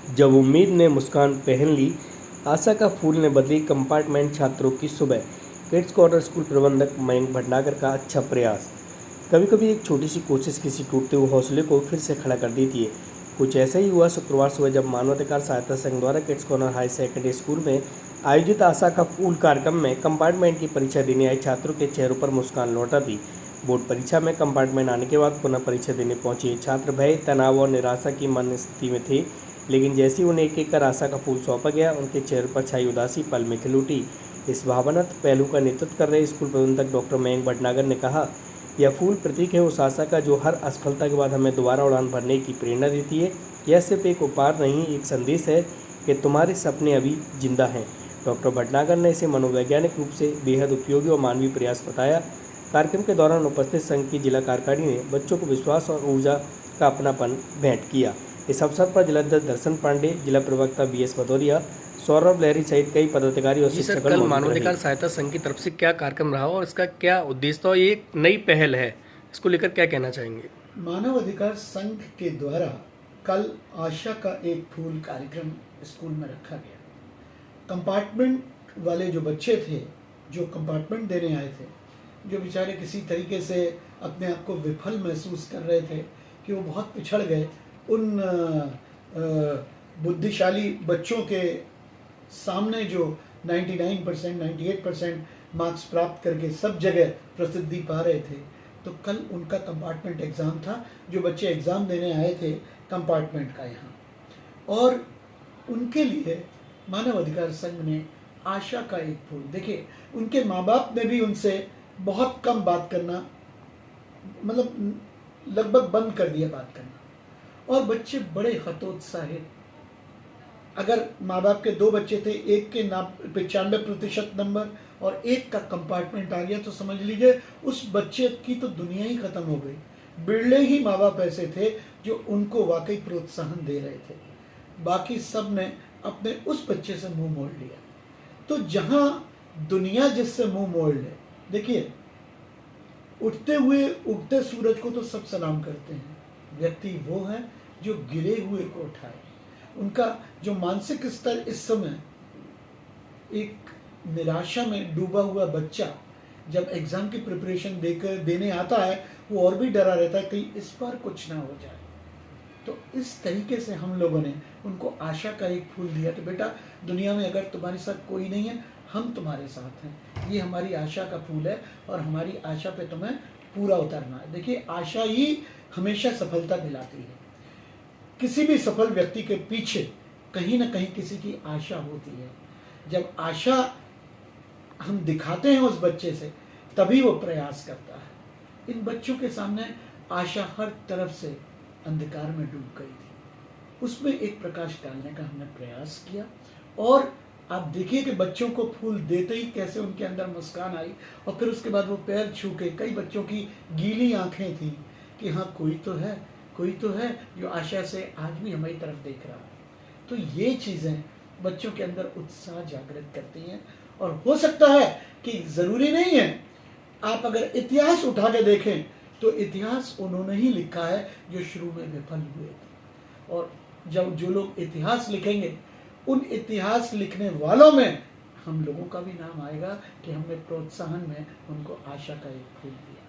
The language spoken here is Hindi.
जब उम्मीद ने मुस्कान पहन ली, आशा का फूल ने बदली कंपार्टमेंट छात्रों की सुबह। किड्स कॉर्नर स्कूल प्रबंधक मयंक भटनागर का अच्छा प्रयास। कभी कभी एक छोटी सी कोशिश किसी टूटते हुए हौसले को फिर से खड़ा कर देती है। कुछ ऐसा ही हुआ शुक्रवार सुबह जब मानवाधिकार सहायता संघ द्वारा kids corner high secondary school में आयोजित आशा का फूल कार्यक्रम में कंपार्टमेंट की परीक्षा देने आए छात्रों के चेहरों पर मुस्कान लौटा दी। बोर्ड परीक्षा में कंपार्टमेंट आने के बाद पुनः परीक्षा देने पहुंचे छात्र भय, तनाव और निराशा की मन स्थिति में थे, लेकिन जैसे ही उन्हें एक एक कर आशा का फूल सौंपा गया, उनके चेहरों पर छाई उदासी पल में खिल उठी। इस भावनात्मक पहलू का नेतृत्व कर रहे स्कूल प्रबंधक डॉक्टर मयंक भटनागर ने कहा, यह फूल प्रतीक है उस आशा का जो हर असफलता के बाद हमें दोबारा उड़ान भरने की प्रेरणा देती है। यह सिर्फ एक उपहार नहीं, एक संदेश है कि तुम्हारे सपने अभी जिंदा हैं। डॉक्टर भटनागर ने इसे मनोवैज्ञानिक रूप से बेहद उपयोगी और मानवीय प्रयास बताया। कार्यक्रम के दौरान उपस्थित संघ की जिला कार्यकारिणी ने बच्चों को विश्वास और ऊर्जा का अपनापन भेंट किया। इस अवसर पर जिलाध्यक्ष दर्शन पांडे, जिला प्रवक्ता BS भदौरिया, सौरभ लहरी सहित कई पदाधिकारी और शिक्षक कल मानवाधिकार सहायता संघ की तरफ से क्या कार्यक्रम रहा और इसका क्या उद्देश्य था? ये एक नई पहल है, इसको लेकर क्या कहना चाहेंगे? मानव अधिकार संघ के द्वारा कल आशा का एक फूल कार्यक्रम स्कूल में रखा गया। कंपार्टमेंट वाले जो बच्चे थे, जो कंपार्टमेंट देने आए थे, जो बेचारे किसी तरीके से अपने आप को विफल महसूस कर रहे थे कि वो बहुत पिछड़ गए, उन बुद्धिशाली बच्चों के सामने जो 99%, 98% मार्क्स प्राप्त करके सब जगह प्रसिद्धि पा रहे थे, तो कल उनका कंपार्टमेंट एग्ज़ाम था। जो बच्चे एग्ज़ाम देने आए थे कंपार्टमेंट का यहाँ, और उनके लिए मानव अधिकार संघ ने आशा का एक फूल, देखिए उनके माँ बाप ने भी उनसे बहुत कम बात करना, मतलब लगभग बंद कर दिया बात करना, और बच्चे बड़े हतोत्साहित। अगर माँ बाप के 2 बच्चे थे, एक के 95% नंबर और एक का कंपार्टमेंट आ गया, तो समझ लीजिए उस बच्चे की तो दुनिया ही खत्म हो गई। बिरले ही माँ बाप ऐसे थे जो उनको वाकई प्रोत्साहन दे रहे थे, बाकी सब ने अपने उस बच्चे से मुंह मोड़ लिया। तो जहां दुनिया जिससे मुंह मोड़ ले, देखिए उठते हुए उगते सूरज को तो सब सलाम करते हैं, व्यक्ति वो है जो गिरे हुए को उठाए। उनका जो मानसिक स्तर इस समय, एक निराशा में डूबा हुआ बच्चा जब एग्जाम की प्रिपरेशन देने आता है, वो और भी डरा रहता है कहीं इस बार कुछ ना हो जाए। तो इस तरीके से हम लोगों ने उनको आशा का एक फूल दिया कि बेटा, दुनिया में अगर तुम्हारे साथ कोई नहीं है, हम तुम्हारे साथ हैं। ये हमारी आशा का फूल है और हमारी आशा पे तुम्हें पूरा उतरना है। देखिए, आशा ही हमेशा सफलता दिलाती है। किसी भी सफल व्यक्ति के पीछे कहीं ना कहीं किसी की आशा होती है। जब आशा हम दिखाते हैं उस बच्चे से, तभी वो प्रयास करता है। इन बच्चों के सामने आशा हर तरफ से अंधकार में डूब गई थी, उसमें एक प्रकाश डालने का हमने प्रयास किया। और आप देखिए कि बच्चों को फूल देते ही कैसे उनके अंदर मुस्कान आई, और फिर उसके बाद वो पैर छू के, कई बच्चों की गीली आंखें थी कि हाँ, कोई तो है, कोई तो है जो आशा से आज भी हमारी तरफ देख रहा है। तो ये चीज़ें बच्चों के अंदर उत्साह जागृत करती हैं। और हो सकता है कि ज़रूरी नहीं है, आप अगर इतिहास उठा के देखें तो इतिहास उन्होंने ही लिखा है जो शुरू में विफल हुए थे। और जब जो लोग इतिहास लिखेंगे, उन इतिहास लिखने वालों में हम लोगों का भी नाम आएगा कि हमने प्रोत्साहन में उनको आशा का एक फूल दिया।